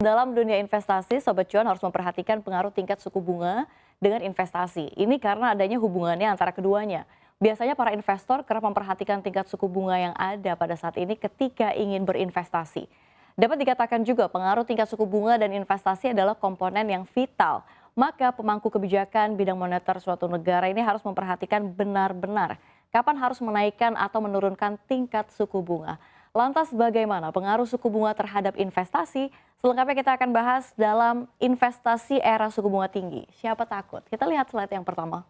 Dalam dunia investasi, Sobat Cuan harus memperhatikan pengaruh tingkat suku bunga dengan investasi. Ini karena adanya hubungannya antara keduanya. Biasanya para investor kerap memperhatikan tingkat suku bunga yang ada pada saat ini ketika ingin berinvestasi. Dapat dikatakan juga pengaruh tingkat suku bunga dan investasi adalah komponen yang vital. Maka pemangku kebijakan bidang moneter suatu negara ini harus memperhatikan benar-benar kapan harus menaikkan atau menurunkan tingkat suku bunga. Lantas bagaimana pengaruh suku bunga terhadap investasi? Selengkapnya kita akan bahas dalam investasi era suku bunga tinggi. Siapa takut? Kita lihat slide yang pertama.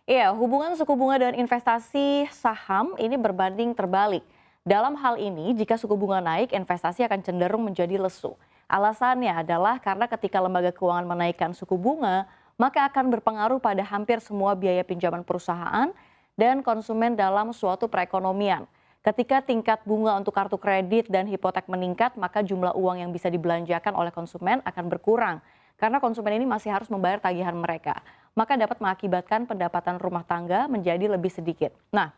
Iya, hubungan suku bunga dengan investasi saham ini berbanding terbalik. Dalam hal ini, jika suku bunga naik, investasi akan cenderung menjadi lesu. Alasannya adalah karena ketika lembaga keuangan menaikkan suku bunga, maka akan berpengaruh pada hampir semua biaya pinjaman perusahaan dan konsumen dalam suatu perekonomian. Ketika tingkat bunga untuk kartu kredit dan hipotek meningkat, maka jumlah uang yang bisa dibelanjakan oleh konsumen akan berkurang. Karena konsumen ini masih harus membayar tagihan mereka. Maka dapat mengakibatkan pendapatan rumah tangga menjadi lebih sedikit. Nah,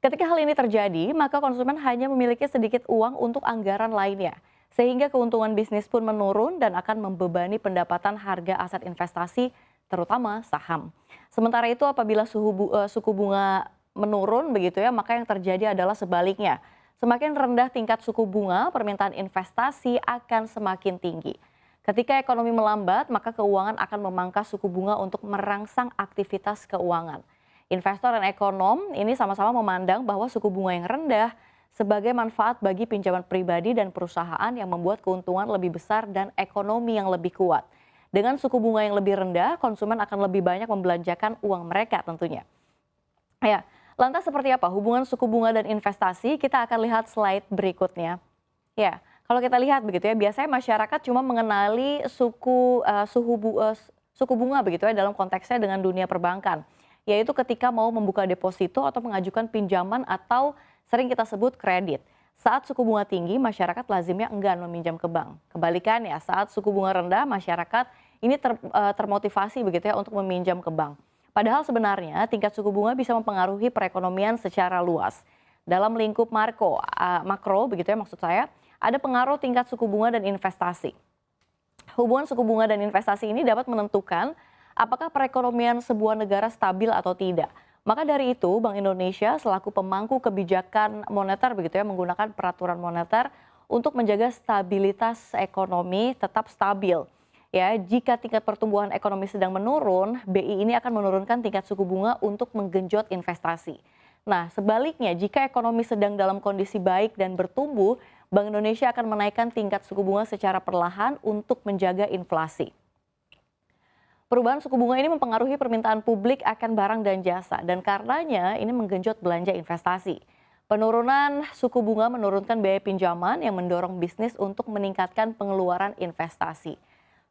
ketika hal ini terjadi, maka konsumen hanya memiliki sedikit uang untuk anggaran lainnya. Sehingga keuntungan bisnis pun menurun dan akan membebani pendapatan harga aset investasi, terutama saham. Sementara itu apabila suku bunga menurun begitu ya, maka yang terjadi adalah sebaliknya. Semakin rendah tingkat suku bunga, permintaan investasi akan semakin tinggi. Ketika ekonomi melambat, maka keuangan akan memangkas suku bunga untuk merangsang aktivitas keuangan. Investor dan ekonom ini sama-sama memandang bahwa suku bunga yang rendah sebagai manfaat bagi pinjaman pribadi dan perusahaan yang membuat keuntungan lebih besar dan ekonomi yang lebih kuat. Dengan suku bunga yang lebih rendah, konsumen akan lebih banyak membelanjakan uang mereka tentunya. Ya. Lantas seperti apa hubungan suku bunga dan investasi? Kita akan lihat slide berikutnya. Ya, kalau kita lihat begitu ya, biasanya masyarakat cuma mengenali suku bunga begitu ya dalam konteksnya dengan dunia perbankan, yaitu ketika mau membuka deposito atau mengajukan pinjaman atau sering kita sebut kredit. Saat suku bunga tinggi, masyarakat lazimnya enggan meminjam ke bank. Kebalikannya, saat suku bunga rendah, masyarakat ini termotivasi begitu ya untuk meminjam ke bank. Padahal sebenarnya tingkat suku bunga bisa mempengaruhi perekonomian secara luas. Dalam lingkup makro begitu ya maksud saya, ada pengaruh tingkat suku bunga dan investasi. Hubungan suku bunga dan investasi ini dapat menentukan apakah perekonomian sebuah negara stabil atau tidak. Maka dari itu Bank Indonesia selaku pemangku kebijakan moneter begitu ya menggunakan peraturan moneter untuk menjaga stabilitas ekonomi tetap stabil. Ya, jika tingkat pertumbuhan ekonomi sedang menurun, BI ini akan menurunkan tingkat suku bunga untuk menggenjot investasi. Nah, sebaliknya jika ekonomi sedang dalam kondisi baik dan bertumbuh, Bank Indonesia akan menaikkan tingkat suku bunga secara perlahan untuk menjaga inflasi. Perubahan suku bunga ini mempengaruhi permintaan publik akan barang dan jasa dan karenanya ini menggenjot belanja investasi. Penurunan suku bunga menurunkan biaya pinjaman yang mendorong bisnis untuk meningkatkan pengeluaran investasi.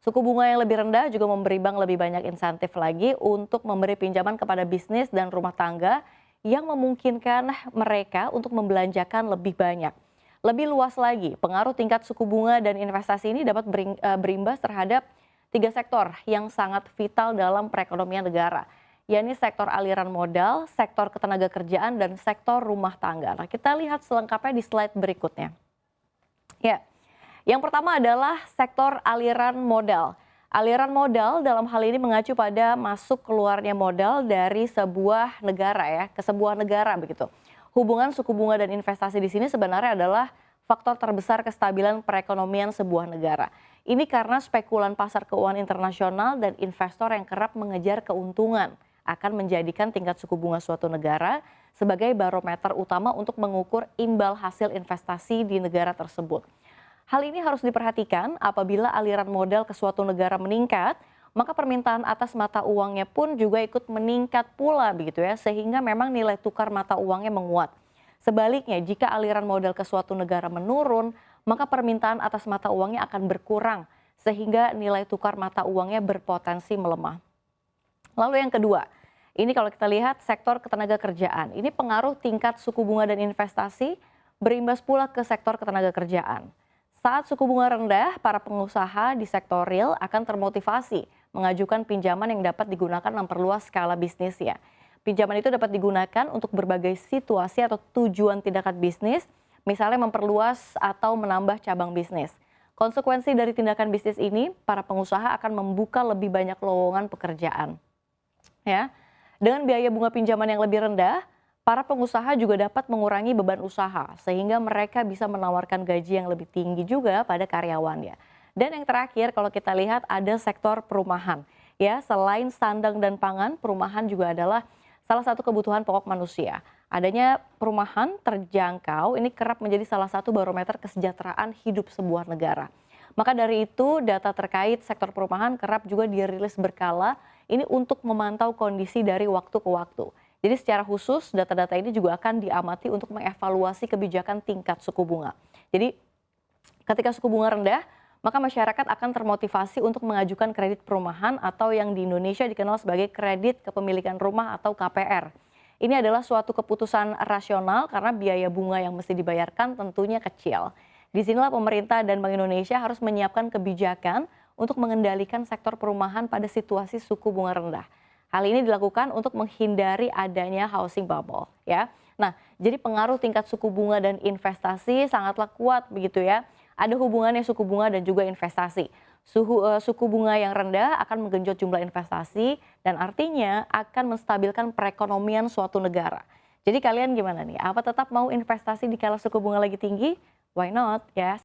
Suku bunga yang lebih rendah juga memberi bank lebih banyak insentif lagi untuk memberi pinjaman kepada bisnis dan rumah tangga yang memungkinkan mereka untuk membelanjakan lebih banyak. Lebih luas lagi, pengaruh tingkat suku bunga dan investasi ini dapat berimbas terhadap 3 sektor yang sangat vital dalam perekonomian negara, yakni sektor aliran modal, sektor ketenagakerjaan, dan sektor rumah tangga. Nah, kita lihat selengkapnya di slide berikutnya. Ya. Yang pertama adalah sektor aliran modal. Aliran modal dalam hal ini mengacu pada masuk keluarnya modal dari sebuah negara ya, ke sebuah negara begitu. Hubungan suku bunga dan investasi di sini sebenarnya adalah faktor terbesar kestabilan perekonomian sebuah negara. Ini karena spekulan pasar keuangan internasional dan investor yang kerap mengejar keuntungan akan menjadikan tingkat suku bunga suatu negara sebagai barometer utama untuk mengukur imbal hasil investasi di negara tersebut. Hal ini harus diperhatikan apabila aliran modal ke suatu negara meningkat, maka permintaan atas mata uangnya pun juga ikut meningkat pula begitu ya, sehingga memang nilai tukar mata uangnya menguat. Sebaliknya, jika aliran modal ke suatu negara menurun, maka permintaan atas mata uangnya akan berkurang, sehingga nilai tukar mata uangnya berpotensi melemah. Lalu yang kedua, ini kalau kita lihat sektor ketenagakerjaan, ini pengaruh tingkat suku bunga dan investasi berimbas pula ke sektor ketenagakerjaan. Saat suku bunga rendah, para pengusaha di sektor real akan termotivasi mengajukan pinjaman yang dapat digunakan memperluas skala bisnisnya. Pinjaman itu dapat digunakan untuk berbagai situasi atau tujuan tindakan bisnis, misalnya memperluas atau menambah cabang bisnis. Konsekuensi dari tindakan bisnis ini, para pengusaha akan membuka lebih banyak lowongan pekerjaan. Ya, dengan biaya bunga pinjaman yang lebih rendah, para pengusaha juga dapat mengurangi beban usaha sehingga mereka bisa menawarkan gaji yang lebih tinggi juga pada karyawannya. Dan yang terakhir kalau kita lihat ada sektor perumahan. Ya, selain sandang dan pangan, perumahan juga adalah salah satu kebutuhan pokok manusia. Adanya perumahan terjangkau ini kerap menjadi salah satu barometer kesejahteraan hidup sebuah negara. Maka dari itu, data terkait sektor perumahan kerap juga dirilis berkala ini untuk memantau kondisi dari waktu ke waktu. Jadi secara khusus data-data ini juga akan diamati untuk mengevaluasi kebijakan tingkat suku bunga. Jadi ketika suku bunga rendah, maka masyarakat akan termotivasi untuk mengajukan kredit perumahan atau yang di Indonesia dikenal sebagai kredit kepemilikan rumah atau KPR. Ini adalah suatu keputusan rasional karena biaya bunga yang mesti dibayarkan tentunya kecil. Disinilah pemerintah dan Bank Indonesia harus menyiapkan kebijakan untuk mengendalikan sektor perumahan pada situasi suku bunga rendah. Hal ini dilakukan untuk menghindari adanya housing bubble, ya. Nah, jadi pengaruh tingkat suku bunga dan investasi sangatlah kuat begitu ya. Ada hubungannya suku bunga dan juga investasi. Suku bunga yang rendah akan menggenjot jumlah investasi dan artinya akan menstabilkan perekonomian suatu negara. Jadi kalian gimana nih? Apa tetap mau investasi di kala suku bunga lagi tinggi? Why not? Ya.